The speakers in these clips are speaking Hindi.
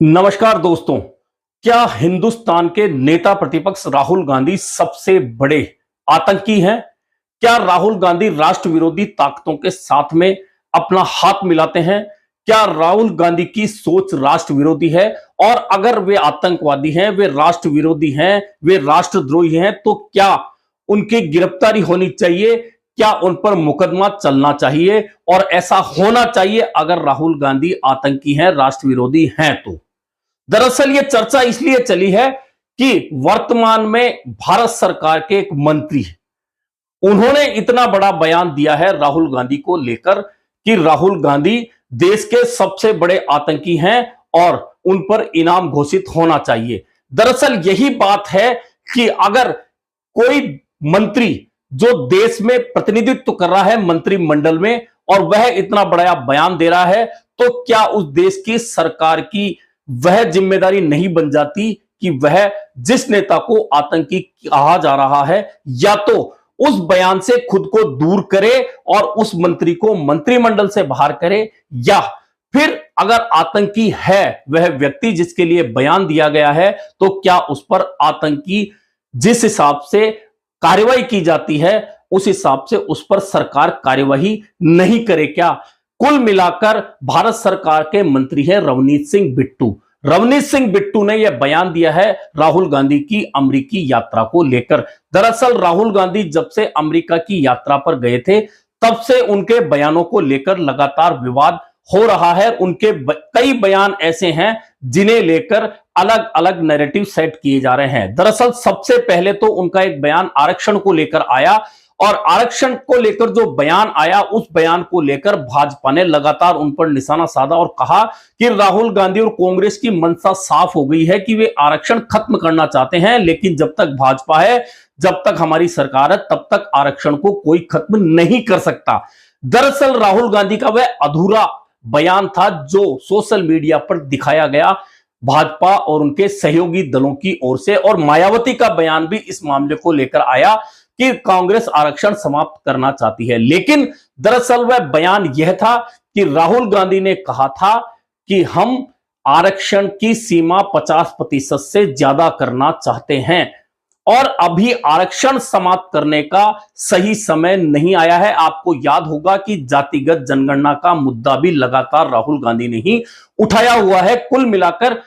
नमस्कार दोस्तों। क्या हिंदुस्तान के नेता प्रतिपक्ष राहुल गांधी सबसे बड़े आतंकी हैं? क्या राहुल गांधी राष्ट्र विरोधी ताकतों के साथ में अपना हाथ मिलाते हैं? क्या राहुल गांधी की सोच राष्ट्र विरोधी है? और अगर वे आतंकवादी हैं, वे राष्ट्र विरोधी हैं, वे राष्ट्रद्रोही हैं, तो क्या उनकी गिरफ्तारी होनी चाहिए? क्या उन पर मुकदमा चलना चाहिए? और ऐसा होना चाहिए अगर राहुल गांधी आतंकी हैं, राष्ट्र विरोधी हैं तो। दरअसल यह चर्चा इसलिए चली है कि वर्तमान में भारत सरकार के एक मंत्री उन्होंने इतना बड़ा बयान दिया है राहुल गांधी को लेकर कि राहुल गांधी देश के सबसे बड़े आतंकी हैं और उन पर इनाम घोषित होना चाहिए। दरअसल यही बात है कि अगर कोई मंत्री जो देश में प्रतिनिधित्व कर रहा है मंत्रिमंडल में और वह इतना बड़ा बयान दे रहा है, तो क्या उस देश की सरकार की वह जिम्मेदारी नहीं बन जाती कि वह जिस नेता को आतंकी कहा जा रहा है या तो उस बयान से खुद को दूर करे और उस मंत्री को मंत्रिमंडल से बाहर करे, या फिर अगर आतंकी है वह व्यक्ति जिसके लिए बयान दिया गया है, तो क्या उस पर आतंकी जिस हिसाब से कार्रवाई की जाती है उस हिसाब से उस पर सरकार कार्रवाई नहीं करे क्या? कुल मिलाकर भारत सरकार के मंत्री हैं रवनीत सिंह बिट्टू। रवनीत सिंह बिट्टू ने यह बयान दिया है राहुल गांधी की अमेरिकी यात्रा को लेकर। दरअसल राहुल गांधी जब से अमेरिका की यात्रा पर गए थे तब से उनके बयानों को लेकर लगातार विवाद हो रहा है। उनके कई बयान ऐसे हैं जिन्हें लेकर अलग अलग नैरेटिव सेट किए जा रहे हैं। दरअसल सबसे पहले तो उनका एक बयान आरक्षण को लेकर आया और आरक्षण को लेकर जो बयान आया उस बयान को लेकर भाजपा ने लगातार उन पर निशाना साधा और कहा कि राहुल गांधी और कांग्रेस की मंशा साफ हो गई है कि वे आरक्षण खत्म करना चाहते हैं, लेकिन जब तक भाजपा है, जब तक हमारी सरकार है, तब तक आरक्षण को कोई खत्म नहीं कर सकता। दरअसल राहुल गांधी का वह अधूरा बयान था जो सोशल मीडिया पर दिखाया गया भाजपा और उनके सहयोगी दलों की ओर से, और मायावती का बयान भी इस मामले को लेकर आया कि कांग्रेस आरक्षण समाप्त करना चाहती है। लेकिन दरअसल वह बयान यह था कि राहुल गांधी ने कहा था कि हम आरक्षण की सीमा 50% से ज्यादा करना चाहते हैं और अभी आरक्षण समाप्त करने का सही समय नहीं आया है। आपको याद होगा कि जातिगत जनगणना का मुद्दा भी लगातार राहुल गांधी ने ही उठाया हुआ है। कुल मिलाकर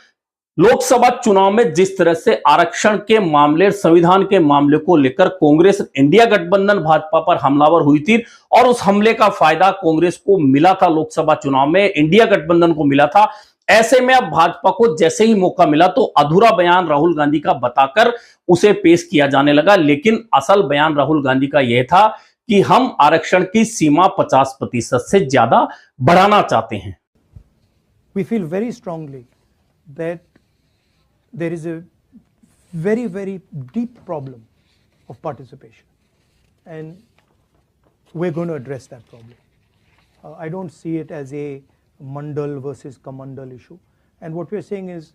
लोकसभा चुनाव में जिस तरह से आरक्षण के मामले, संविधान के मामले को लेकर कांग्रेस इंडिया गठबंधन भाजपा पर हमलावर हुई थी और उस हमले का फायदा कांग्रेस को मिला था, लोकसभा चुनाव में इंडिया गठबंधन को मिला था। ऐसे में अब भाजपा को जैसे ही मौका मिला तो अधूरा बयान राहुल गांधी का बताकर उसे पेश किया जाने लगा, लेकिन असल बयान राहुल गांधी का यह था कि हम आरक्षण की सीमा 50% से ज्यादा बढ़ाना चाहते हैं। We feel very strongly that there is a very, very deep problem of participation, and we're going to address that problem. I don't see it as a mandal versus kamandal issue, and what we're saying is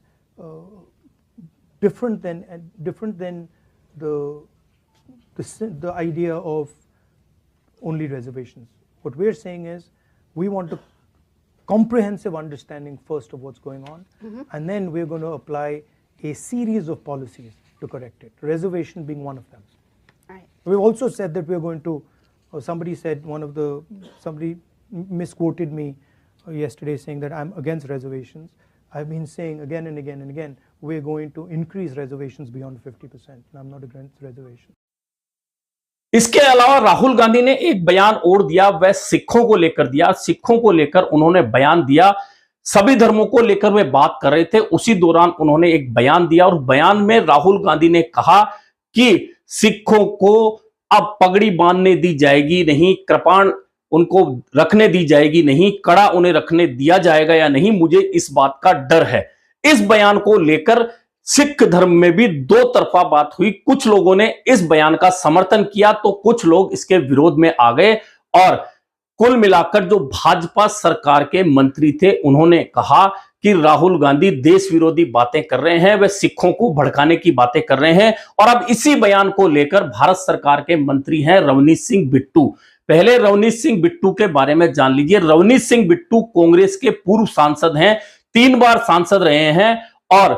different than the idea of only reservations. What we're saying is we want a comprehensive understanding first of what's going on, and then we're going to apply a series of policies to correct it, reservation being one of them. Right. We've also said that we're going to, somebody misquoted me yesterday saying that I'm against reservations. I've been saying again and again and again, we're going to increase reservations beyond 50%, and I'm not against reservations. इसके अलावा राहुल गांधी ने एक बयान और दिया, वह सिखों को लेकर दिया। सिखों को लेकर उन्होंने बयान दिया, सभी धर्मों को लेकर वे बात कर रहे थे। उसी दौरान उन्होंने एक बयान दिया और बयान में राहुल गांधी ने कहा कि सिखों को अब पगड़ी बांधने दी जाएगी नहीं, कृपाण उनको रखने दी जाएगी नहीं, कड़ा उन्हें रखने दिया जाएगा या नहीं, मुझे इस बात का डर है। इस बयान को लेकर सिख धर्म में भी दो तरफा बात हुई। कुछ लोगों ने इस बयान का समर्थन किया तो कुछ लोग इसके विरोध में आ गए, और कुल मिलाकर जो भाजपा सरकार के मंत्री थे उन्होंने कहा कि राहुल गांधी देश विरोधी बातें कर रहे हैं, वे सिखों को भड़काने की बातें कर रहे हैं। और अब इसी बयान को लेकर भारत सरकार के मंत्री हैं रवनीत सिंह बिट्टू। पहले रवनीत सिंह बिट्टू के बारे में जान लीजिए। रवनीत सिंह बिट्टू कांग्रेस के पूर्व सांसद हैं, 3 बार सांसद रहे हैं और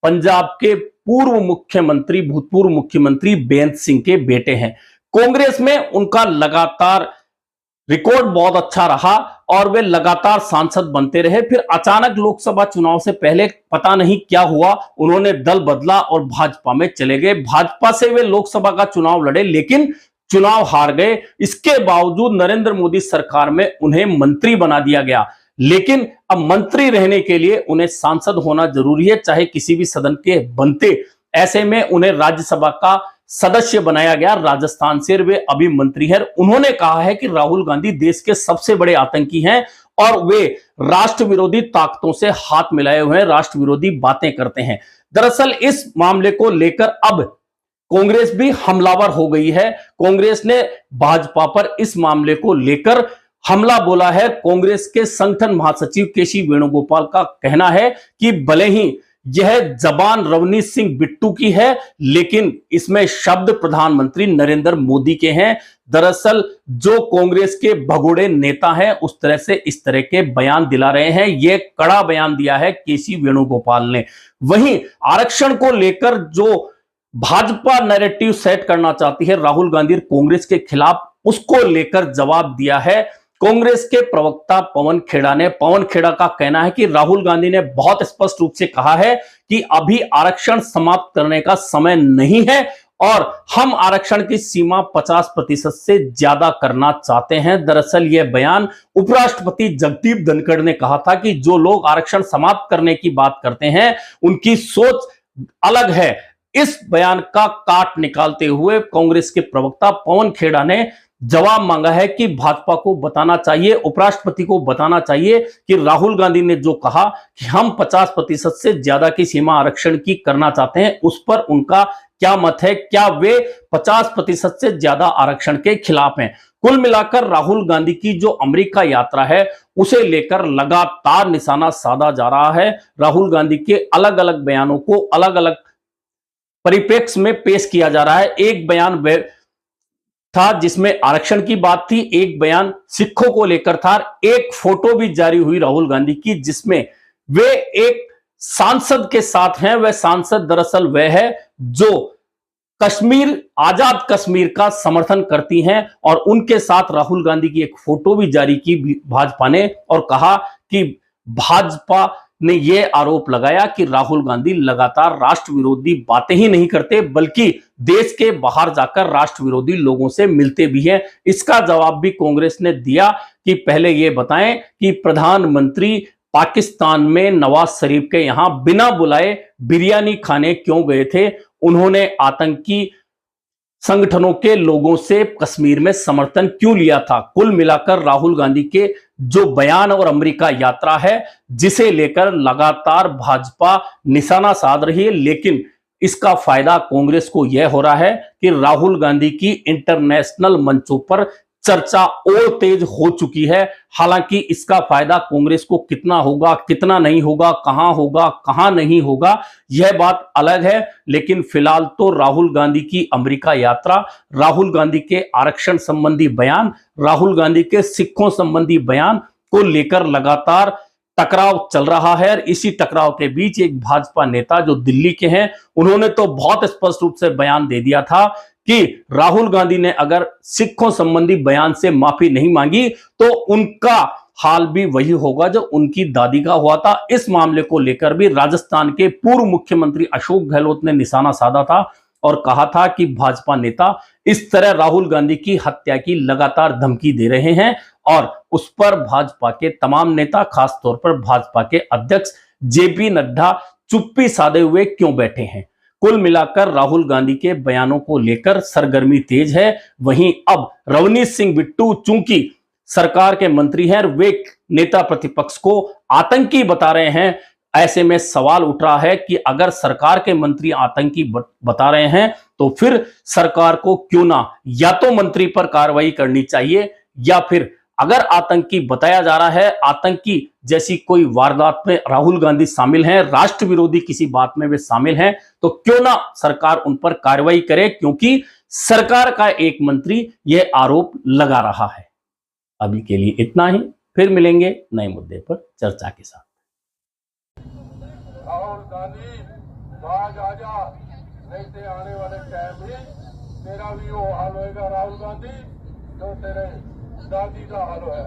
पंजाब के पूर्व मुख्यमंत्री, भूतपूर्व मुख्यमंत्री बेअंत सिंह के बेटे हैं। कांग्रेस में उनका लगातार रिकॉर्ड बहुत अच्छा रहा और वे लगातार सांसद बनते रहे। फिर अचानक लोकसभा चुनाव से पहले पता नहीं क्या हुआ, उन्होंने दल बदला और भाजपा में चले गए। भाजपा से वे लोकसभा का चुनाव लड़े लेकिन चुनाव हार गए। इसके बावजूद नरेंद्र मोदी सरकार में उन्हें मंत्री बना दिया गया, लेकिन अब मंत्री रहने के लिए उन्हें सांसद होना जरूरी है, चाहे किसी भी सदन के बनते। ऐसे में उन्हें राज्यसभा का सदस्य बनाया गया राजस्थान से, वे अभी मंत्री हैं। उन्होंने कहा है कि राहुल गांधी देश के सबसे बड़े आतंकी हैं और वे राष्ट्र विरोधी ताकतों से हाथ मिलाए हुए हैं, राष्ट्र विरोधी बातें करते हैं। दरअसल इस मामले को लेकर अब कांग्रेस भी हमलावर हो गई है। कांग्रेस ने भाजपा पर इस मामले को लेकर हमला बोला है। कांग्रेस के संगठन महासचिव केसी वेणुगोपाल का कहना है कि भले ही यह जबान रवनीत सिंह बिट्टू की है, लेकिन इसमें शब्द प्रधानमंत्री नरेंद्र मोदी के हैं। दरअसल जो कांग्रेस के भगोड़े नेता हैं उस तरह से इस तरह के बयान दिला रहे हैं। यह कड़ा बयान दिया है केसी वेणुगोपाल ने। वहीं आरक्षण को लेकर जो भाजपा नैरेटिव सेट करना चाहती है राहुल गांधी और कांग्रेस के खिलाफ, उसको लेकर जवाब दिया है कांग्रेस के प्रवक्ता पवन खेड़ा ने। पवन खेड़ा का कहना है कि राहुल गांधी ने बहुत स्पष्ट रूप से कहा है कि अभी आरक्षण समाप्त करने का समय नहीं है और हम आरक्षण की सीमा 50% से ज्यादा करना चाहते हैं। दरअसल यह बयान उपराष्ट्रपति जगदीप धनखड़ ने कहा था कि जो लोग आरक्षण समाप्त करने की बात करते हैं उनकी सोच अलग है। इस बयान का काट निकालते हुए कांग्रेस के प्रवक्ता पवन खेड़ा ने जवाब मांगा है कि भाजपा को बताना चाहिए, उपराष्ट्रपति को बताना चाहिए कि राहुल गांधी ने जो कहा कि हम 50% से ज्यादा की सीमा आरक्षण की करना चाहते हैं, उस पर उनका क्या मत है, क्या वे 50% से ज्यादा आरक्षण के खिलाफ हैं। कुल मिलाकर राहुल गांधी की जो अमेरिका यात्रा है उसे लेकर लगातार निशाना साधा जा रहा है। राहुल गांधी के अलग अलग बयानों को अलग अलग परिप्रेक्ष्य में पेश किया जा रहा है। एक बयान था जिसमें आरक्षण की बात थी, एक बयान सिखों को लेकर था, एक फोटो भी जारी हुई राहुल गांधी की जिसमें वे एक सांसद के साथ हैं। वह सांसद दरअसल वह है जो कश्मीर, आजाद कश्मीर का समर्थन करती हैं और उनके साथ राहुल गांधी की एक फोटो भी जारी की भाजपा ने और कहा कि भाजपा ने यह आरोप लगाया कि राहुल गांधी लगातार राष्ट्र विरोधी बातें ही नहीं करते बल्कि देश के बाहर जाकर राष्ट्र विरोधी लोगों से मिलते भी हैं। इसका जवाब भी कांग्रेस ने दिया कि पहले यह बताएं कि प्रधानमंत्री पाकिस्तान में नवाज शरीफ के यहां बिना बुलाए बिरयानी खाने क्यों गए थे, उन्होंने आतंकी संगठनों के लोगों से कश्मीर में समर्थन क्यों लिया था। कुल मिलाकर राहुल गांधी के जो बयान और अमेरिका यात्रा है जिसे लेकर लगातार भाजपा निशाना साध रही है, लेकिन इसका फायदा कांग्रेस को यह हो रहा है कि राहुल गांधी की इंटरनेशनल मंचों पर चर्चा और तेज हो चुकी है। हालांकि इसका फायदा कांग्रेस को कितना होगा, कितना नहीं होगा, कहां नहीं होगा, यह बात अलग है। लेकिन फिलहाल तो राहुल गांधी की अमेरिका यात्रा, राहुल गांधी के आरक्षण संबंधी बयान, राहुल गांधी के सिखों संबंधी बयान को लेकर लगातार टकराव चल रहा है। और इसी टकराव के बीच एक भाजपा नेता जो दिल्ली के हैं, उन्होंने तो बहुत स्पष्ट रूप से बयान दे दिया था कि राहुल गांधी ने अगर सिखों संबंधी बयान से माफी नहीं मांगी तो उनका हाल भी वही होगा जो उनकी दादी का हुआ था। इस मामले को लेकर भी राजस्थान के पूर्व मुख्यमंत्री अशोक गहलोत ने निशाना साधा था और कहा था कि भाजपा नेता इस तरह राहुल गांधी की हत्या की लगातार धमकी दे रहे हैं और उस पर भाजपा के तमाम नेता, खासतौर पर भाजपा के अध्यक्ष जेपी नड्डा चुप्पी साधे हुए क्यों बैठे हैं। कुल मिलाकर राहुल गांधी के बयानों को लेकर सरगर्मी तेज है। वहीं अब रवनीत सिंह बिट्टू चूंकि सरकार के मंत्री हैं, वे नेता प्रतिपक्ष को आतंकी बता रहे हैं। ऐसे में सवाल उठ रहा है कि अगर सरकार के मंत्री आतंकी बता रहे हैं तो फिर सरकार को क्यों ना या तो मंत्री पर कार्रवाई करनी चाहिए, या फिर अगर आतंकी बताया जा रहा है, आतंकी जैसी कोई वारदात में राहुल गांधी शामिल हैं, राष्ट्र विरोधी किसी बात में वे शामिल हैं, तो क्यों ना सरकार उन पर कार्रवाई करे, क्योंकि सरकार का एक मंत्री यह आरोप लगा रहा है। अभी के लिए इतना ही, फिर मिलेंगे नए मुद्दे पर चर्चा के साथ। राहुल गांधी बाज आ जा, नहीं तो आने वाले टाइम में तेरा भी वो हाल होएगा राहुल गांधी जो तेरे दादी का हाल है।